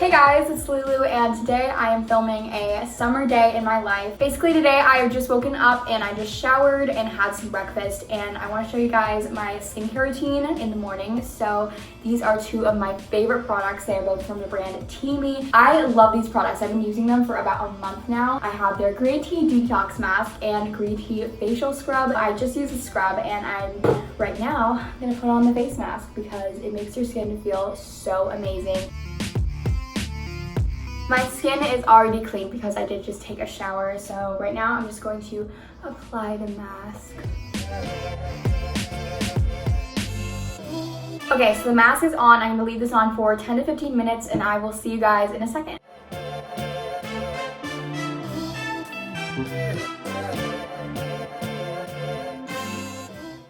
Hey guys, it's Lulu and today I am filming a summer day in my life. Basically today I have just woken up and I just showered and had some breakfast, and I want to show you guys my skincare routine in the morning. So these are two of my favorite products. They are both from the brand Teami. I love these products. I've been using them for about a month now. I have their green tea detox mask and green tea facial scrub. I just use the scrub and right now I'm gonna put on the face mask because it makes your skin feel so amazing. My skin is already clean because I did just take a shower, so right now I'm just going to apply the mask. Okay, so the mask is on. I'm gonna leave this on for 10 to 15 minutes and I will see you guys in a second.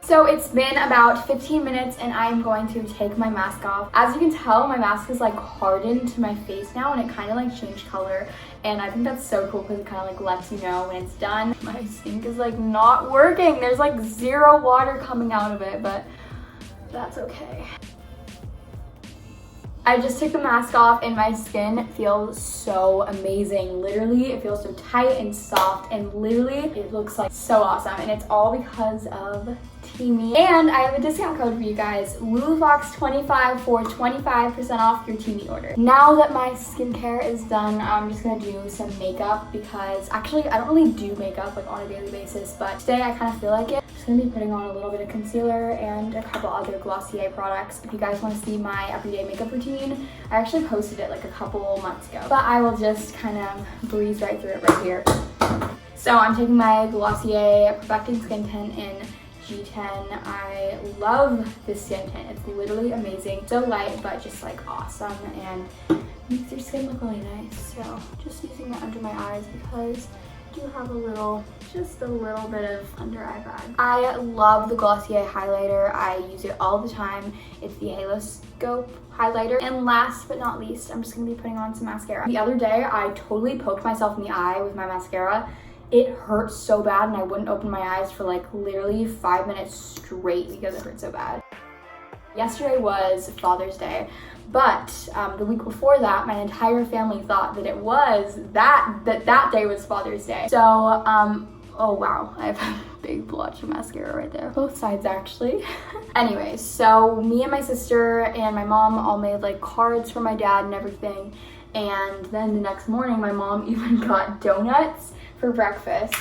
So it's been about 15 minutes and I'm going to take my mask off. As you can tell, my mask is like hardened to my face now and it kind of like changed color. And I think that's so cool because it kind of like lets you know when it's done. My sink is like not working. There's like zero water coming out of it, but that's okay. I just took the mask off and my skin feels so amazing. Literally, it feels so tight and soft and literally it looks like so awesome. And it's all because of Teami. And I have a discount code for you guys, LuluFox25 for 25% off your Teami order. Now that my skincare is done, I'm just gonna do some makeup because actually I don't really do makeup like on a daily basis, but today I kind of feel like it. I'm just gonna be putting on a little bit of concealer and a couple other Glossier products. If you guys want to see my everyday makeup routine, I actually posted it like a couple months ago, but I will just kind of breeze right through it right here. So I'm taking my Glossier Perfecting Skin Tint in G10. I love this skin tint. It's literally amazing. So light, but just like awesome and makes your skin look really nice. So just using it under my eyes because I do have just a little bit of under eye bag. I love the Glossier highlighter. I use it all the time. It's the Halo Scope highlighter. And last but not least, I'm just gonna be putting on some mascara. The other day, I totally poked myself in the eye with my mascara. It hurt so bad and I wouldn't open my eyes for like literally 5 minutes straight because it hurt so bad. Yesterday was Father's Day, but the week before that, my entire family thought that it was that day was Father's Day. So, oh wow, I have a big blotch of mascara right there. Both sides actually. Anyways, so me and my sister and my mom all made like cards for my dad and everything. And then the next morning, my mom even got donuts for breakfast,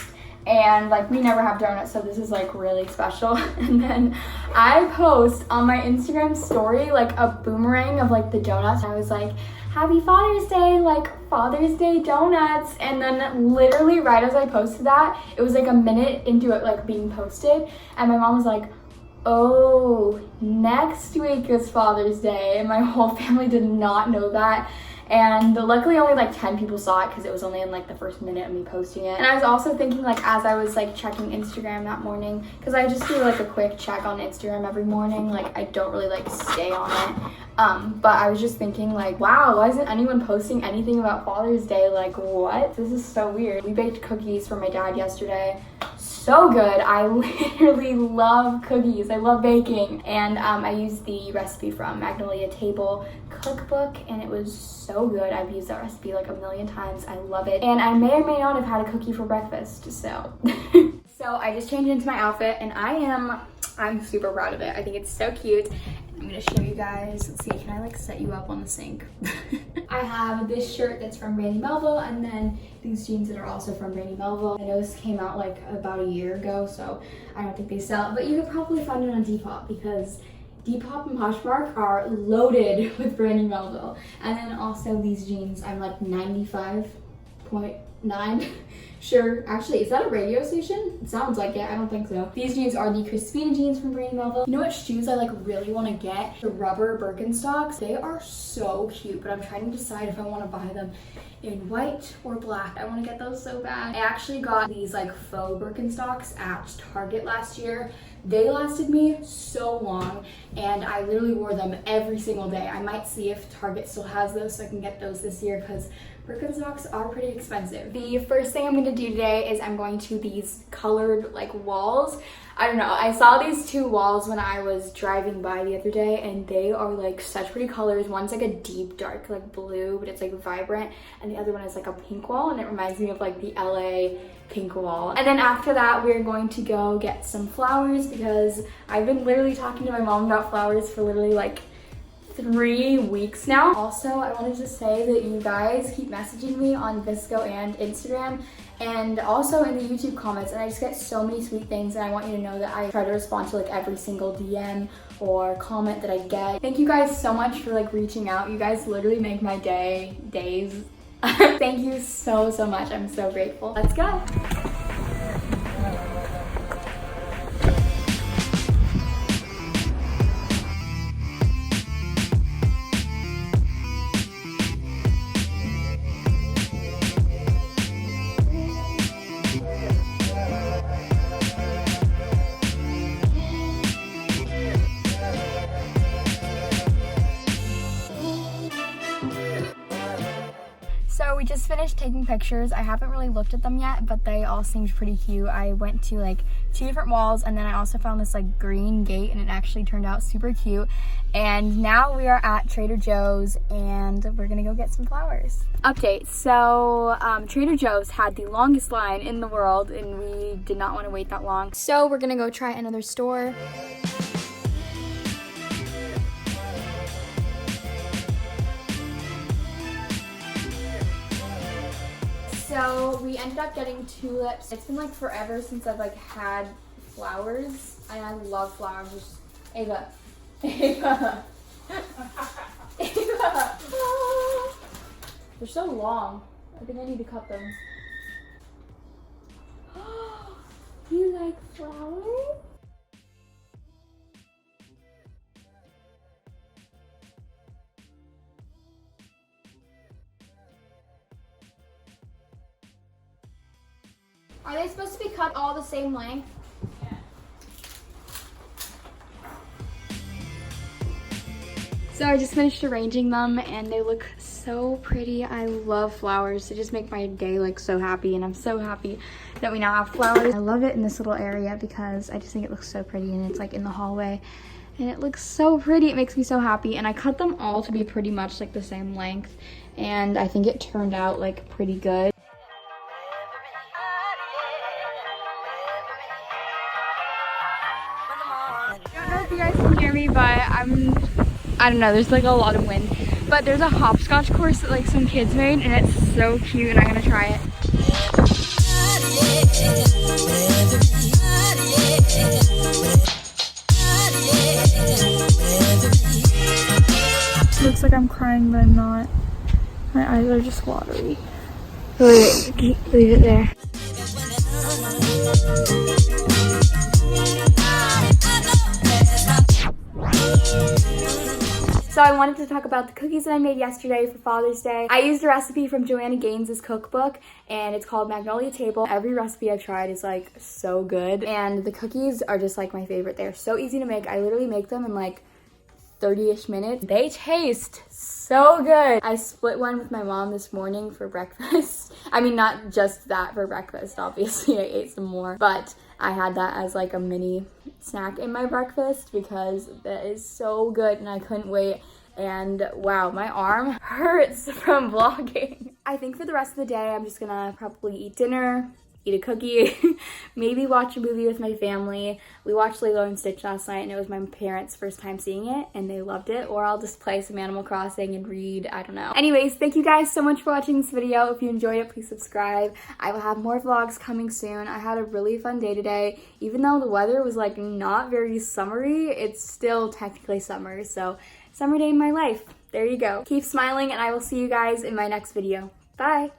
and like we never have donuts, so this is like really special. And then I post on my Instagram story like a boomerang of like the donuts. I was like, happy Father's Day, like Father's Day donuts. And then literally right as I posted that, it was like a minute into it like being posted and my mom was like, oh, next week is Father's Day. And my whole family did not know that. And luckily only like 10 people saw it because it was only in like the first minute of me posting it. And I was also thinking like as I was like checking Instagram that morning, because I just do like a quick check on Instagram every morning, like I don't really like stay on it. But I was just thinking like, wow, why isn't anyone posting anything about Father's Day? Like what? This is so weird. We baked cookies for my dad yesterday. So good. I literally love cookies. I love baking. And I used the recipe from Magnolia Table cookbook and it was so good. I've used that recipe like a million times. I love it. And I may or may not have had a cookie for breakfast, so. So I just changed into my outfit and I'm super proud of it. I think it's so cute. I'm gonna show you guys. Let's see, can I like set you up on the sink? I have this shirt that's from Brandy Melville and then these jeans that are also from Brandy Melville. I know this came out like about a year ago, so I don't think they sell it, but you could probably find it on Depop because Depop and Poshmark are loaded with Brandy Melville. And then also these jeans, I'm like 95.9 sure. Actually, is that a radio station? It sounds like it. I don't think so. These jeans are the Crispina jeans from Brandy Melville. You know what shoes I like really want to get? The rubber Birkenstocks. They are so cute, but I'm trying to decide if I want to buy them in white or black. I want to get those so bad. I actually got these like faux Birkenstocks at Target last year. They lasted me so long and I literally wore them every single day. I might see if Target still has those so I can get those this year because Birkenstocks are pretty expensive. the first thing I'm gonna do today is I'm going to these colored like walls. I don't know, I saw these two walls when I was driving by the other day and they are like such pretty colors. One's like a deep dark like blue, but it's like vibrant, and the other one is like a pink wall, and it reminds me of like the LA pink wall. And then after that, we're going to go get some flowers because I've been literally talking to my mom about flowers for literally like 3 weeks now. Also, I wanted to say that you guys keep messaging me on VSCO and Instagram, and also in the YouTube comments, and I just get so many sweet things, and I want you to know that I try to respond to like every single DM or comment that I get. Thank you guys so much for like reaching out. You guys literally make my days. Thank you so much. I'm so grateful. Let's go. So we just finished taking pictures. I haven't really looked at them yet, but they all seemed pretty cute. I went to like 2 different walls, and then I also found this like green gate, and it actually turned out super cute. And now we are at Trader Joe's and we're gonna go get some flowers. Update, so Trader Joe's had the longest line in the world and we did not want to wait that long. So we're gonna go try another store. So we ended up getting tulips. It's been like forever since I've like had flowers, and I love flowers. Just Ava. Ava. Ava. They're so long. I think I need to cut them. You like flowers? Are they supposed to be cut all the same length? Yeah. So I just finished arranging them and they look so pretty. I love flowers. They just make my day like so happy, and I'm so happy that we now have flowers. I love it in this little area because I just think it looks so pretty, and it's like in the hallway and it looks so pretty. It makes me so happy, and I cut them all to be pretty much like the same length, and I think it turned out like pretty good. I don't know if you guys can hear me, but I don't know, there's like a lot of wind. But there's a hopscotch course that like some kids made, and it's so cute, and I'm gonna try it. Looks like I'm crying, but I'm not. My eyes are just watery. Wait, leave it there. So I wanted to talk about the cookies that I made yesterday for Father's Day. I used a recipe from Joanna Gaines' cookbook, and it's called Magnolia Table. Every recipe I've tried is like so good, and the cookies are just like my favorite. They're so easy to make. I literally make them in like 30-ish minutes. They taste so good. I split one with my mom this morning for breakfast. I mean, not just that for breakfast, obviously I ate some more, but I had that as like a mini snack in my breakfast because that is so good and I couldn't wait. And wow, my arm hurts from vlogging. I think for the rest of the day, I'm just gonna probably eat dinner, eat a cookie, maybe watch a movie with my family. We watched Lilo and Stitch last night and it was my parents' first time seeing it and they loved it. Or I'll just play some Animal Crossing and read, I don't know. Anyways, thank you guys so much for watching this video. If you enjoyed it, please subscribe. I will have more vlogs coming soon. I had a really fun day today. Even though the weather was like not very summery, it's still technically summer. So summer day in my life. There you go. Keep smiling and I will see you guys in my next video. Bye.